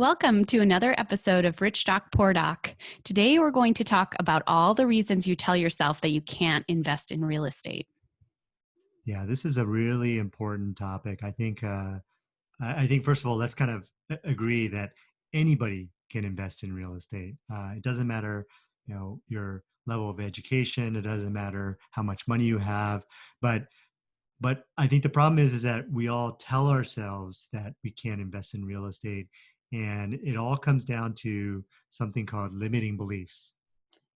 Welcome to another episode of Rich Doc Poor Doc. Today we're going to talk about all the reasons you tell yourself that you can't invest in real estate. Yeah, this is a really important topic. I think first of all, let's kind of agree that anybody can invest in real estate. It doesn't matter, your level of education. It doesn't matter how much money you have. But but I think the problem is that we all tell ourselves that we can't invest in real estate, and it all comes down to something called limiting beliefs.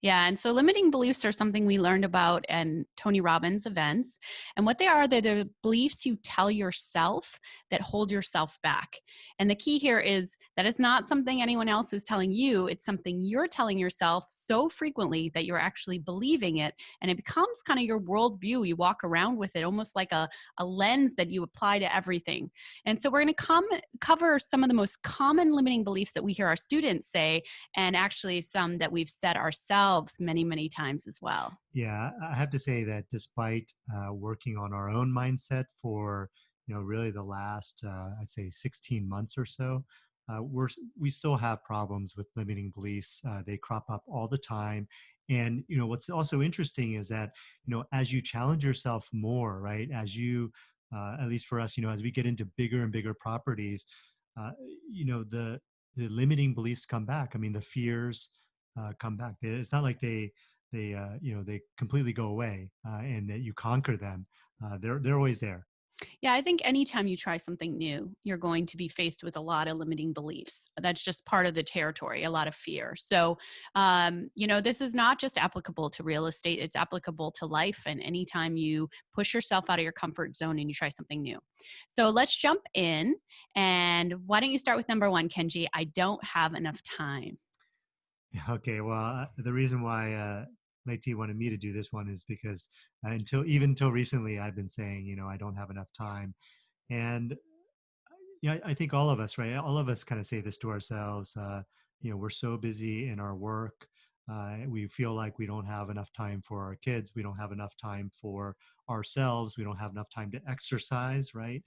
Yeah, and so limiting beliefs are something we learned about in Tony Robbins events. And what they are, they're the beliefs you tell yourself that hold yourself back. And the key here is that it's not something anyone else is telling you, it's something you're telling yourself so frequently that you're actually believing it. And it becomes kind of your worldview. You walk around with it almost like a lens that you apply to everything. And so we're going to cover some of the most common limiting beliefs that we hear our students say, and actually some that we've said ourselves many, many times as well. Yeah, I have to say that despite working on our own mindset for really the last I'd say 16 months or so, we still have problems with limiting beliefs. They crop up all the time, and what's also interesting is that as you challenge yourself more, right? As you at least for us, as we get into bigger and bigger properties, uh, you know the the limiting beliefs come back. I mean, the fears come back. It's not like they completely go away and that you conquer them. They're always there. Yeah, I think anytime you try something new, you're going to be faced with a lot of limiting beliefs. That's just part of the territory, a lot of fear. So, this is not just applicable to real estate, it's applicable to life. And anytime you push yourself out of your comfort zone and you try something new. So, let's jump in. And why don't you start with number one, Kenji? I don't have enough time. Okay, well, the reason why Leti wanted me to do this one is because until recently, I've been saying, I don't have enough time, and yeah, I think all of us, right? All of us kind of say this to ourselves. We're so busy in our work. We feel like we don't have enough time for our kids. We don't have enough time for ourselves. We don't have enough time to exercise, right?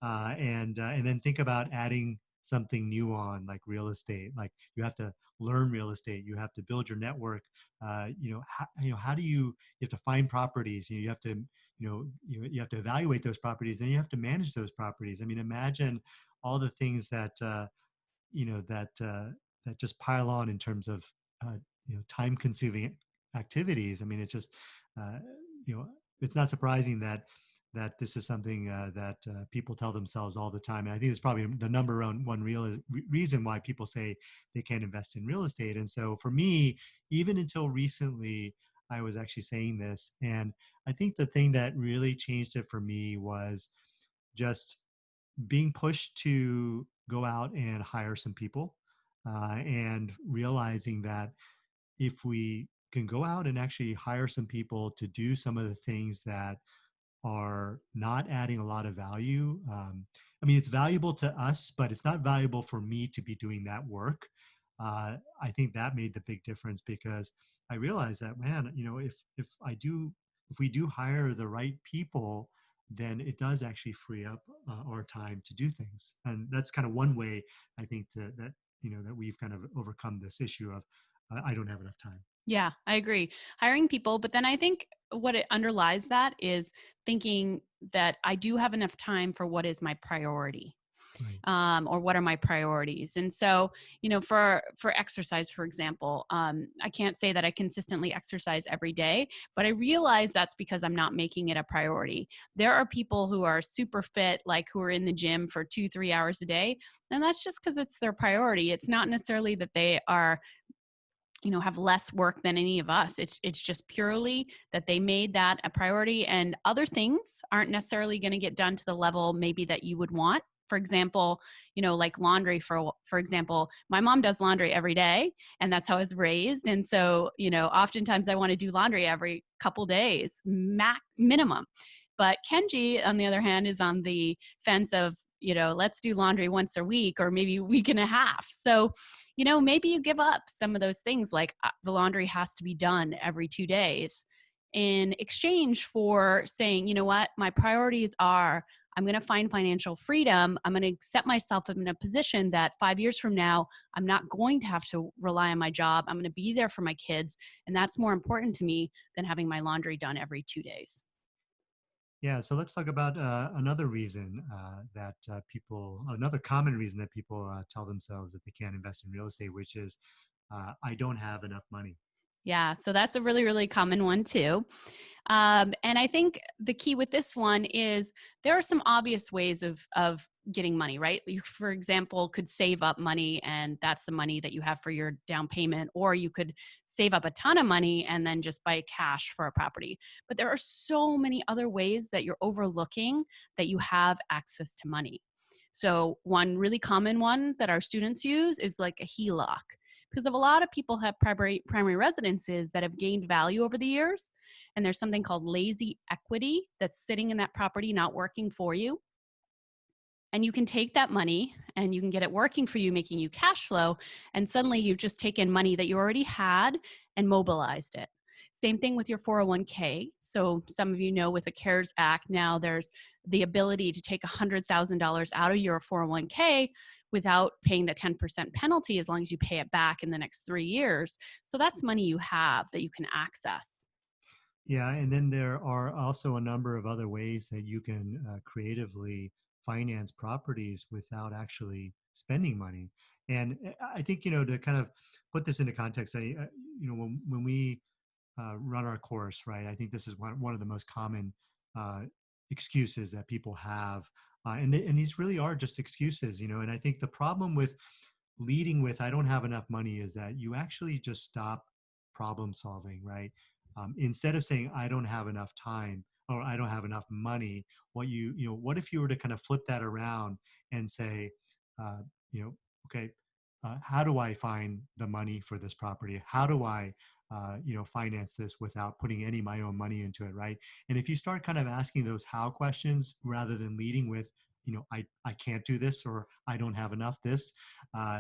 And then think about adding something new on, like real estate. Like you have to learn real estate. You have to build your network. How do you have to find properties? You have to you have to evaluate those properties, then you have to manage those properties. I mean, imagine all the things that you know that that just pile on in terms of time consuming activities. I mean, it's just uh, you know it's not surprising that this is something that people tell themselves all the time, and I think it's probably the one reason why people say they can't invest in real estate. And so for me, even until recently, I was actually saying this, and I think the thing that really changed it for me was just being pushed to go out and hire some people, and realizing that if we can go out and actually hire some people to do some of the things that are not adding a lot of value. I mean, it's valuable to us, but it's not valuable for me to be doing that work. I think that made the big difference because I realized that, man, if we do hire the right people, then it does actually free up our time to do things, and that's kind of one way I think that we've kind of overcome this issue of I don't have enough time. Yeah, I agree. Hiring people, but then I think what it underlies that is thinking that I do have enough time for what is my priority. Right. Or what are my priorities. And so, for exercise, for example, I can't say that I consistently exercise every day, but I realize that's because I'm not making it a priority. There are people who are super fit, like who are in the gym for 2-3 hours a day, and that's just because it's their priority. It's not necessarily that they are have less work than any of us. It's just purely that they made that a priority, and other things aren't necessarily going to get done to the level maybe that you would want. For example, like laundry, for example, my mom does laundry every day, and that's how I was raised. And so, oftentimes I want to do laundry every couple days, minimum. But Kenji, on the other hand, is on the fence of, let's do laundry once a week or maybe a week and a half. So, maybe you give up some of those things, like the laundry has to be done every 2 days, in exchange for saying, you know what, my priorities are I'm going to find financial freedom. I'm going to set myself in a position that 5 years from now, I'm not going to have to rely on my job. I'm going to be there for my kids. And that's more important to me than having my laundry done every 2 days. Yeah, so let's talk about another reason another common reason that people tell themselves that they can't invest in real estate, which is I don't have enough money. Yeah, so that's a really, really common one too. And I think the key with this one is there are some obvious ways of getting money, right? You, for example, could save up money, and that's the money that you have for your down payment, or you could save up a ton of money and then just buy cash for a property. But there are so many other ways that you're overlooking that you have access to money. So one really common one that our students use is like a HELOC, because of a lot of people have primary residences that have gained value over the years, and there's something called lazy equity that's sitting in that property not working for you. And you can take that money and you can get it working for you, making you cash flow, and suddenly you've just taken money that you already had and mobilized it. Same thing with your 401k. So some of you know, with the CARES Act now, there's the ability to take $100,000 out of your 401k without paying the 10% penalty, as long as you pay it back in the next 3 years. So that's money you have that you can access. Yeah, and then there are also a number of other ways that you can creatively finance properties without actually spending money. And I think, to kind of put this into context, when we run our course, right, I think this is one of the most common uh, excuses that people have. And these really are just excuses, and I think the problem with leading with I don't have enough money is that you actually just stop problem solving, right? Instead of saying I don't have enough time or I don't have enough money, what if you were to kind of flip that around and say, uh, okay, how do I find the money for this property? How do I finance this without putting any of my own money into it, right? And if you start kind of asking those how questions rather than leading with, I can't do this, or I don't have enough this,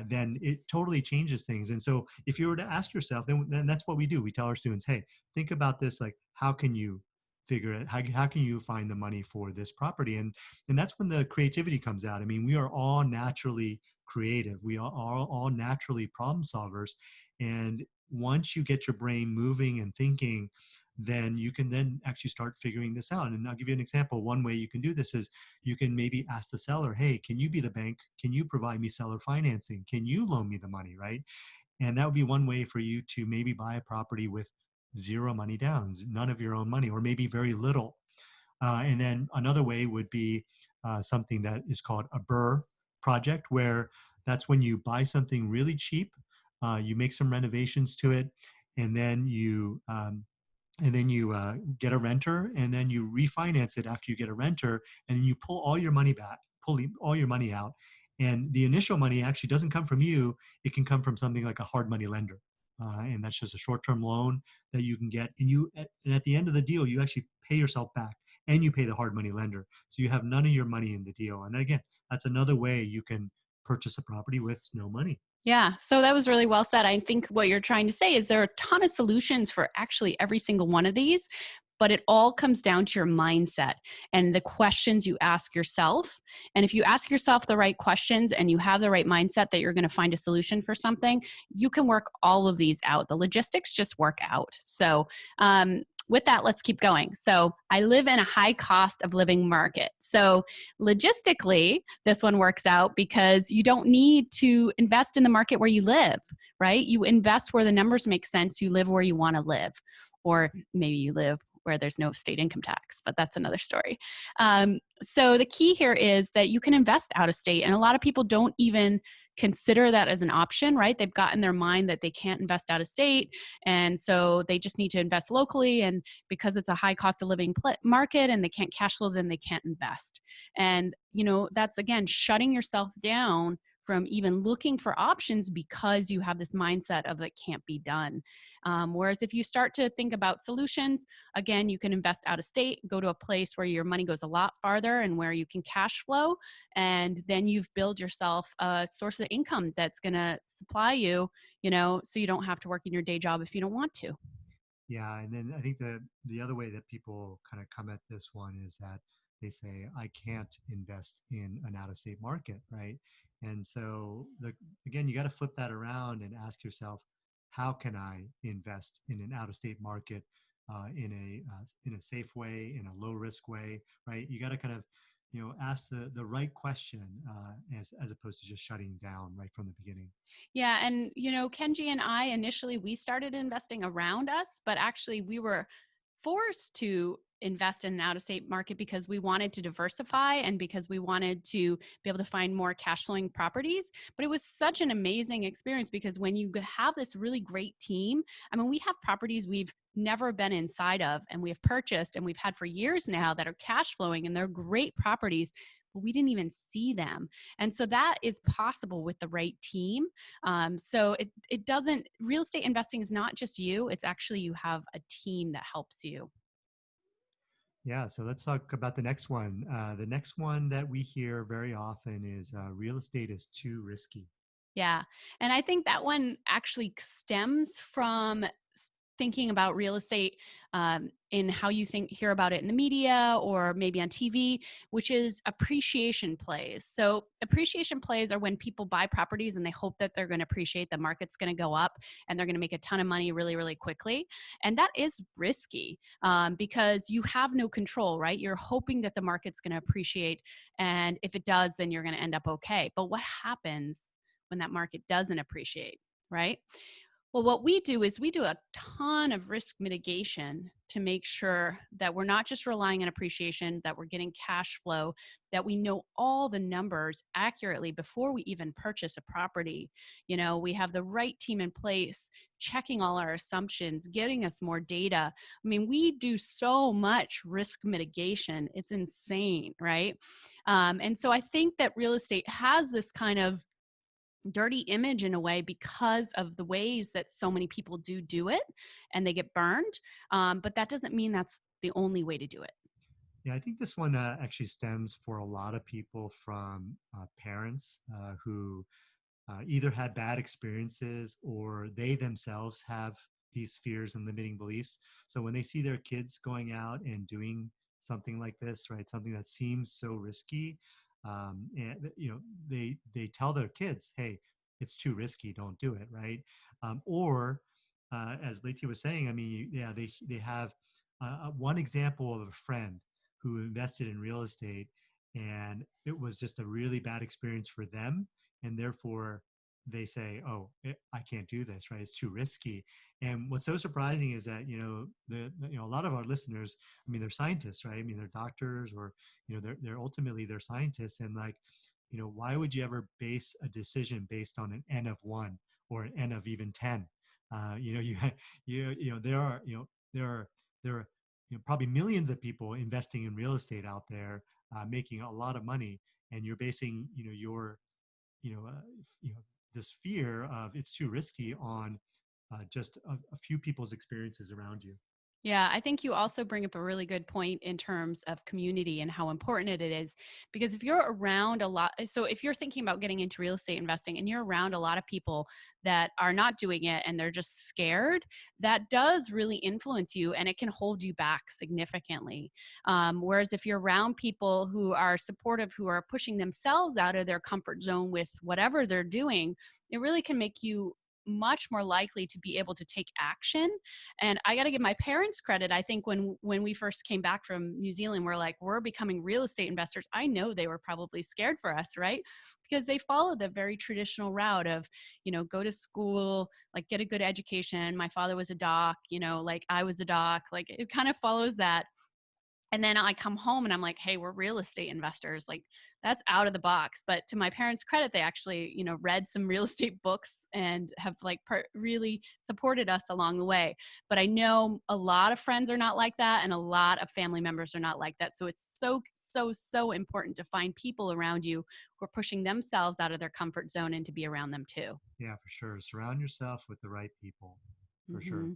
then it totally changes things. And so if you were to ask yourself, then that's what we do. We tell our students, hey, think about this, like, how can you figure it? How can you find the money for this property? And that's when the creativity comes out. I mean, we are all naturally creative. We are all naturally problem solvers. And once you get your brain moving and thinking, then you can then actually start figuring this out. And I'll give you an example. One way you can do this is you can maybe ask the seller, hey, can you be the bank? Can you provide me seller financing? Can you loan me the money, right? And that would be one way for you to maybe buy a property with zero money down, none of your own money, or maybe very little. And then another way would be something that is called a BRRRR project, where that's when you buy something really cheap, you make some renovations to it, and then you get a renter, and then you refinance it after you get a renter, and then you pull all your money back, pull all your money out. And the initial money actually doesn't come from you. It can come from something like a hard money lender. And that's just a short-term loan that you can get. And at the end of the deal, you actually pay yourself back and you pay the hard money lender. So you have none of your money in the deal. And again, that's another way you can purchase a property with no money. Yeah, so that was really well said. I think what you're trying to say is there are a ton of solutions for actually every single one of these, but it all comes down to your mindset and the questions you ask yourself. And if you ask yourself the right questions and you have the right mindset that you're going to find a solution for something, you can work all of these out. The logistics just work out. So, with that, let's keep going. So, I live in a high cost of living market. So, logistically, this one works out because you don't need to invest in the market where you live, right? You invest where the numbers make sense. You live where you want to live, or maybe you live where there's no state income tax, but that's another story. So the key here is that you can invest out of state, and a lot of people don't even consider that as an option, right? They've got in their mind that they can't invest out of state, and so they just need to invest locally, and because it's a high cost of living market and they can't cash flow, then they can't invest. And that's again shutting yourself down from even looking for options because you have this mindset of it can't be done. Whereas if you start to think about solutions, again, you can invest out of state, go to a place where your money goes a lot farther and where you can cash flow. And then you've built yourself a source of income that's going to supply you, so you don't have to work in your day job if you don't want to. Yeah, and then I think the other way that people kind of come at this one is that they say, I can't invest in an out of state market, right? And so, again, you got to flip that around and ask yourself, how can I invest in an out of state market in a safe way, in a low risk way, right? You got to kind of ask the right question as opposed to just shutting down right from the beginning. Yeah, and Kenji and I initially we started investing around us, but actually we were forced to invest in an out of state market because we wanted to diversify and because we wanted to be able to find more cash flowing properties. But it was such an amazing experience because when you have this really great team, I mean, we have properties we've never been inside of and we have purchased and we've had for years now that are cash flowing and they're great properties, but we didn't even see them. And so that is possible with the right team. So it doesn't, real estate investing is not just you, it's actually you have a team that helps you. Yeah, so let's talk about the next one. The next one that we hear very often is real estate is too risky. Yeah. And I think that one actually stems from thinking about real estate in how you hear about it in the media or maybe on TV, which is appreciation plays. So appreciation plays are when people buy properties and they hope that they're going to appreciate, the market's going to go up and they're going to make a ton of money really, really quickly. And that is risky because you have no control, right? You're hoping that the market's going to appreciate. And if it does, then you're going to end up okay. But what happens when that market doesn't appreciate, right? Well, what we do is we do a ton of risk mitigation to make sure that we're not just relying on appreciation, that we're getting cash flow, that we know all the numbers accurately before we even purchase a property. We have the right team in place, checking all our assumptions, getting us more data. I mean, we do so much risk mitigation. It's insane, right? And so I think that real estate has this kind of dirty image in a way because of the ways that so many people do it and they get burned. But that doesn't mean that's the only way to do it. Yeah, I think this one actually stems for a lot of people from parents who either had bad experiences or they themselves have these fears and limiting beliefs. So when they see their kids going out and doing something like this, right, something that seems so risky, and they tell their kids, "Hey, it's too risky. Don't do it." Right? Or as Leti was saying, I mean, yeah, they have one example of a friend who invested in real estate, and it was just a really bad experience for them, and therefore they say, "Oh, I can't do this, right? It's too risky." And what's so surprising is that a lot of our listeners, I mean, they're scientists, right? I mean, they're doctors, or they're ultimately they're scientists, and like, why would you ever base a decision based on an n of one or an n of even 10? There are there are probably millions of people investing in real estate out there, making a lot of money, and you're basing your you know, uh, this fear of it's too risky on just a few people's experiences around you. Yeah, I think you also bring up a really good point in terms of community and how important it is. Because if you're around a lot, so if you're thinking about getting into real estate investing and you're around a lot of people that are not doing it and they're just scared, that does really influence you and it can hold you back significantly. Whereas if you're around people who are supportive, who are pushing themselves out of their comfort zone with whatever they're doing, it really can make you much more likely to be able to take action. And I got to give my parents credit. I think when we first came back from New Zealand, we're becoming real estate investors. I know they were probably scared for us, right? Because they followed the very traditional route of, go to school, like get a good education. My father was a doc, like I was a doc, like it kind of follows that. And then I come home and I'm like, hey, we're real estate investors. Like that's out of the box. But to my parents' credit, they actually, read some real estate books and have like really supported us along the way. But I know a lot of friends are not like that. And a lot of family members are not like that. So it's so, so, so important to find people around you who are pushing themselves out of their comfort zone and to be around them too. Yeah, for sure. Surround yourself with the right people, for sure. Mm-hmm.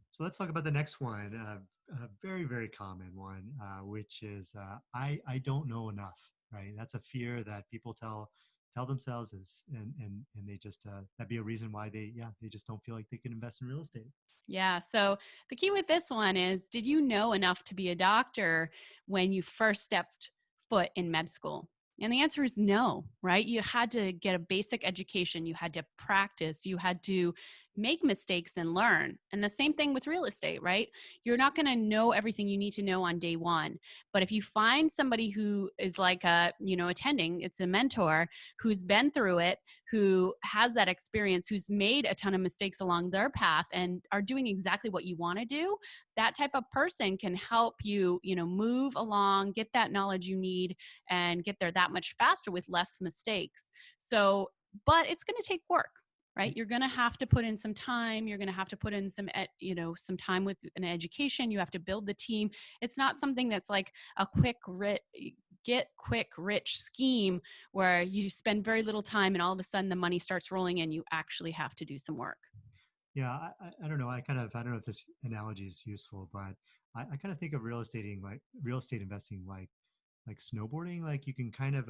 So let's talk about the next one, a very, very common one, which is I don't know enough, right? That's a fear that people tell tell themselves is, and they just that'd be a reason why they just don't feel like they can invest in real estate. Yeah. So the key with this one is, did you know enough to be a doctor when you first stepped foot in med school? And the answer is no, right? You had to get a basic education, you had to practice, you had to make mistakes and learn. And the same thing with real estate, right? You're not going to know everything you need to know on day one. But if you find somebody who is like attending, it's a mentor who's been through it, who has that experience, who's made a ton of mistakes along their path and are doing exactly what you want to do, that type of person can help you, move along, get that knowledge you need, and get there that much faster with less mistakes. So, but it's going to take work, right? You're going to have to put in some time. You're going to have to put in some time with an education. You have to build the team. It's not something that's like a get quick rich scheme where you spend very little time and all of a sudden the money starts rolling in. You actually have to do some work. Yeah, I don't know. I don't know if this analogy is useful, but I kind of think of real estate investing like snowboarding. Like you can kind of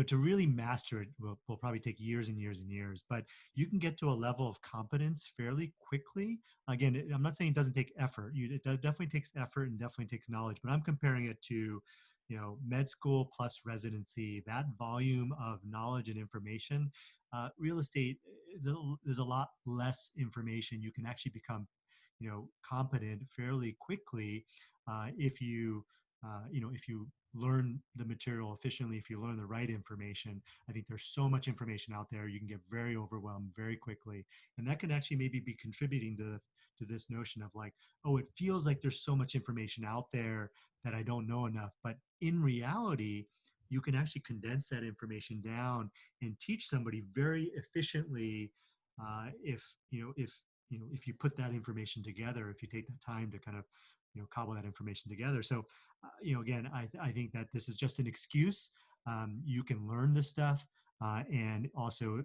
to really master it will probably take years and years and years, but you can get to a level of competence fairly quickly. Again, I'm not saying it doesn't take effort. Definitely takes effort and definitely takes knowledge, but I'm comparing it to med school plus residency, that volume of knowledge and information. Real estate, there's a lot less information. You can actually become competent fairly quickly if you learn the material efficiently, if you learn the right information. I think there's so much information out there, you can get very overwhelmed very quickly, and that can actually maybe be contributing to this notion of like, oh, it feels like there's so much information out there that I don't know enough. But in reality, you can actually condense that information down and teach somebody very efficiently, if you put that information together, if you take the time to kind of cobble that information together. So again, I think that this is just an excuse. You can learn this stuff, and also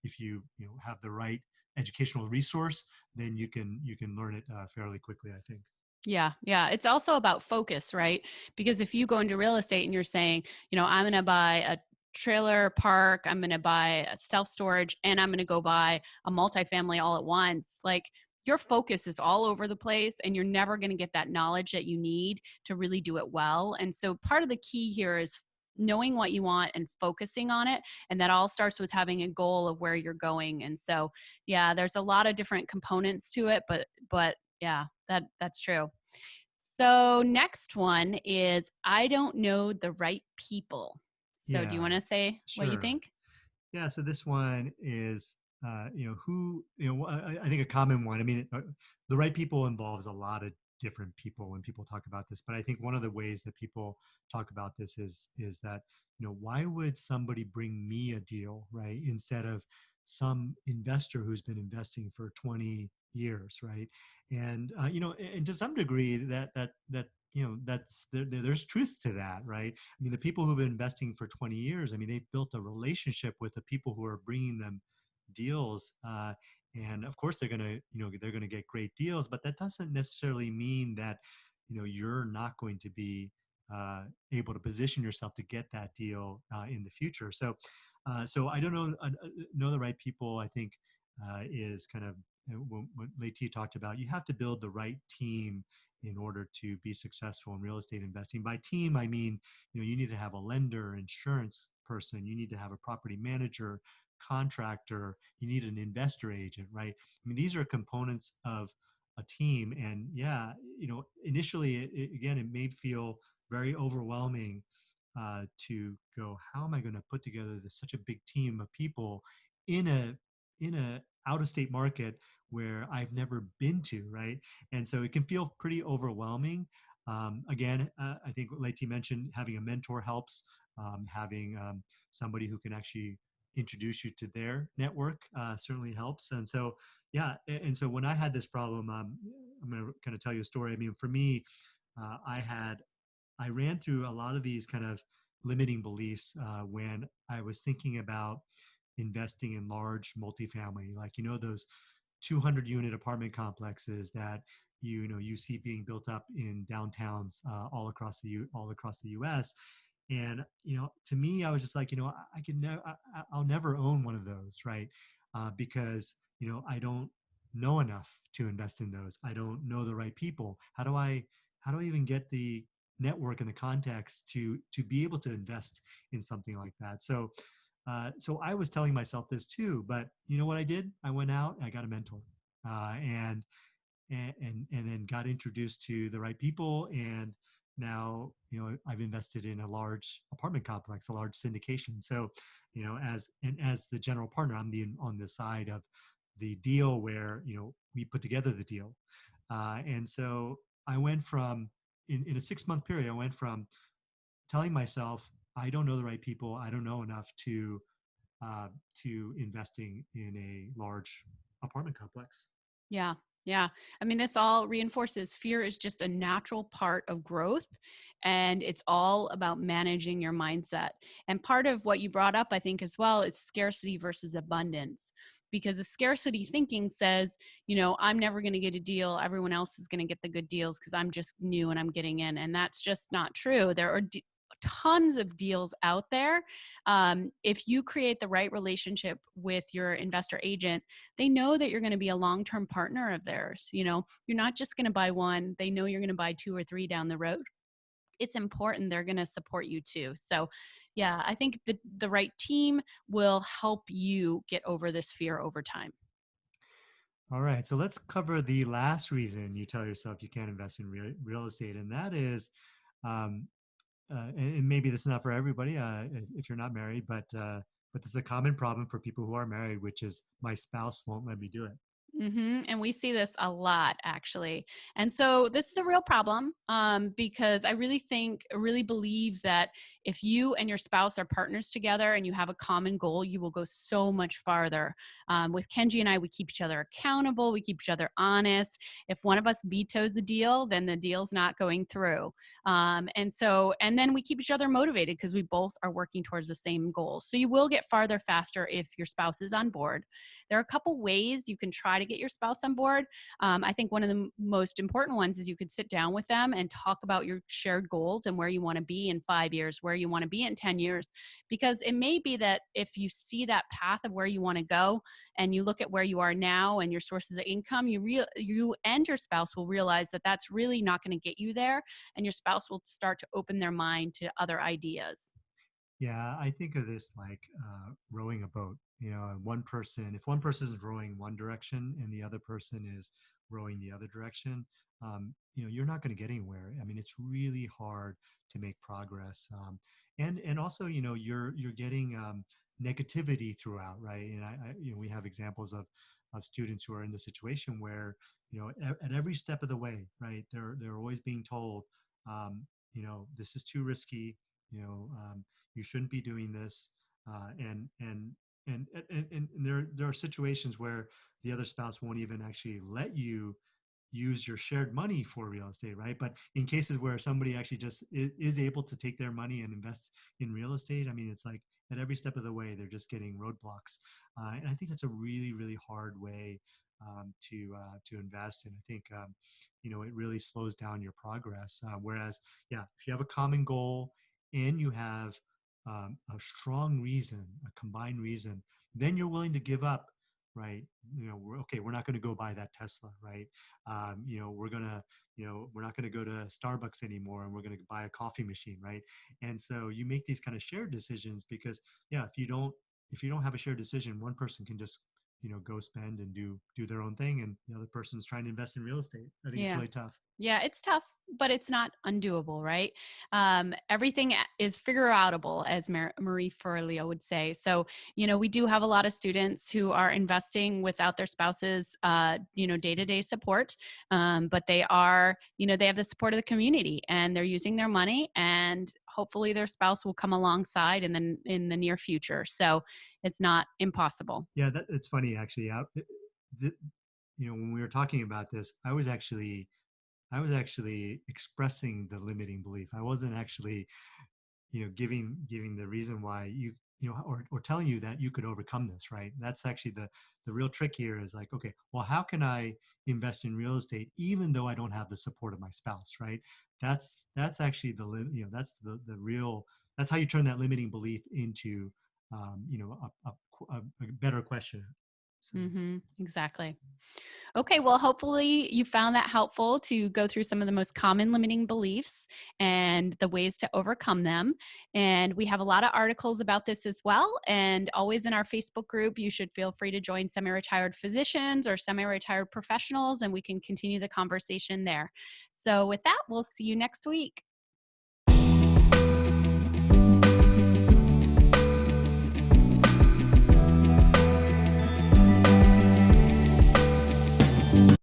if you have the right educational resource, then you can learn it fairly quickly, I think. Yeah, yeah. It's also about focus, right? Because if you go into real estate and you're saying, I'm going to buy a trailer park, I'm going to buy a self storage, and I'm going to go buy a multifamily all at once, like your focus is all over the place and you're never going to get that knowledge that you need to really do it well. And so part of the key here is knowing what you want and focusing on it, and that all starts with having a goal of where you're going. And so yeah, there's a lot of different components to it, but yeah, that's true. So next one is, I don't know the right people. So do you Yeah, want to say what you sure. think? Yeah, so this one is, I think a common one. I mean, the right people involves a lot of different people when people talk about this, but I think one of the ways that people talk about this is that, why would somebody bring me a deal, right? Instead of some investor who's been investing for 20 years, right? And, and to some degree there's truth to that, right? I mean, the people who've been investing for 20 years, I mean, they've built a relationship with the people who are bringing them deals. And of course, they're going to get great deals, but that doesn't necessarily mean that, you're not going to be able to position yourself to get that deal in the future. So I don't know the right people. I think is kind of what Leti talked about. You have to build the right team in order to be successful in real estate investing. By team, I mean, you need to have a lender, insurance person, you need to have a property manager, contractor, you need an investor agent, right? I mean, these are components of a team. And yeah, initially, again, it may feel very overwhelming to go, how am I going to put together such a big team of people in a out of state market where I've never been to, right? And so it can feel pretty overwhelming. Again, I think what Leti mentioned, having a mentor helps. Having somebody who can actually introduce you to their network certainly helps. And so, yeah, and so when I had this problem, I'm going to kind of tell you a story. I mean, for me, uh, I had I ran through a lot of these kind of limiting beliefs when I was thinking about investing in large multifamily, like those 200 unit apartment complexes that you see being built up in downtowns all across the U.S. And to me, I was just like, I can never, I'll never own one of those, right? Because I don't know enough to invest in those. I don't know the right people. How do I even get the network and the contacts to be able to invest in something like that? So I was telling myself this too, but you know what I did? I went out, I got a mentor, uh, and and then got introduced to the right people. And now I've invested in a large apartment complex, a large syndication. So as the general partner, I'm the on the side of the deal where we put together the deal. And so I went from in a 6 month period, I went from telling myself I don't know the right people, I don't know enough uh, to investing in a large apartment complex. Yeah. Yeah. I mean, this all reinforces fear is just a natural part of growth. And it's all about managing your mindset. And part of what you brought up, I think, as well, is scarcity versus abundance. Because the scarcity thinking says, I'm never going to get a deal. Everyone else is going to get the good deals because I'm just new and I'm getting in. And that's just not true. There are tons of deals out there. If you create the right relationship with your investor agent, they know that you're going to be a long-term partner of theirs. You're not just going to buy one. They know you're going to buy two or three down the road. It's important they're going to support you too. So yeah, I think the right team will help you get over this fear over time. All right, so let's cover the last reason you tell yourself you can't invest in real estate, and that is, um, and maybe this is not for everybody if you're not married, but this is a common problem for people who are married, which is my spouse won't let me do it. And we see this a lot, actually. And so this is a real problem, because I really believe that if you and your spouse are partners together and you have a common goal, you will go so much farther. With Kenji and I, we keep each other accountable, we keep each other honest. If one of us vetoes the deal, then the deal's not going through. And then we keep each other motivated because we both are working towards the same goal. So you will get farther faster if your spouse is on board. There are a couple ways you can try to get your spouse on board. I think one of the most important ones is you could sit down with them and talk about your shared goals and where you want to be in 5 years, where you want to be in 10 years. Because it may be that if you see that path of where you want to go and you look at where you are now and your sources of income, you and your spouse will realize that that's really not going to get you there. And your spouse will start to open their mind to other ideas. Yeah, I think of this like rowing a boat. If one person is rowing one direction and the other person is rowing the other direction, you're not going to get anywhere. I mean, it's really hard to make progress. And also, you're getting negativity throughout, right? And we have examples of students who are in the situation where, at every step of the way, right, they're always being told, this is too risky. You know, you shouldn't be doing this, and there are situations where the other spouse won't even actually let you use your shared money for real estate, right? But in cases where somebody actually just is able to take their money and invest in real estate, I mean, it's like at every step of the way they're just getting roadblocks, and I think that's a really really hard way to invest. And I think it really slows down your progress. Whereas, yeah, if you have a common goal and you have a strong reason, a combined reason, then you're willing to give up, right? We're not going to go buy that Tesla, right? We're not going to go to Starbucks anymore, and we're going to buy a coffee machine, right? And so you make these kind of shared decisions because, yeah, if you don't have a shared decision, one person can just go spend and do their own thing, and the other person's trying to invest in real estate. I think it's Yeah. really tough. Yeah, it's tough, but it's not undoable, right? Everything is figure outable, as Marie Forleo would say. So, we do have a lot of students who are investing without their spouse's, day-to-day support. But they have the support of the community and they're using their money, and hopefully their spouse will come alongside in the near future. So it's not impossible. Yeah, it's funny actually. Th- when we were talking about this, I was actually expressing the limiting belief. I wasn't actually, giving the reason why or telling you that you could overcome this, right? That's actually the real trick here is like, okay, well, how can I invest in real estate even though I don't have the support of my spouse, right? That's actually that's the real that's how you turn that limiting belief into, you know, a better question. So. Exactly. Okay, well, hopefully you found that helpful to go through some of the most common limiting beliefs and the ways to overcome them. And we have a lot of articles about this as well. And always in our Facebook group, you should feel free to join semi retired physicians or semi retired professionals, and we can continue the conversation there. So, with that, we'll see you next week.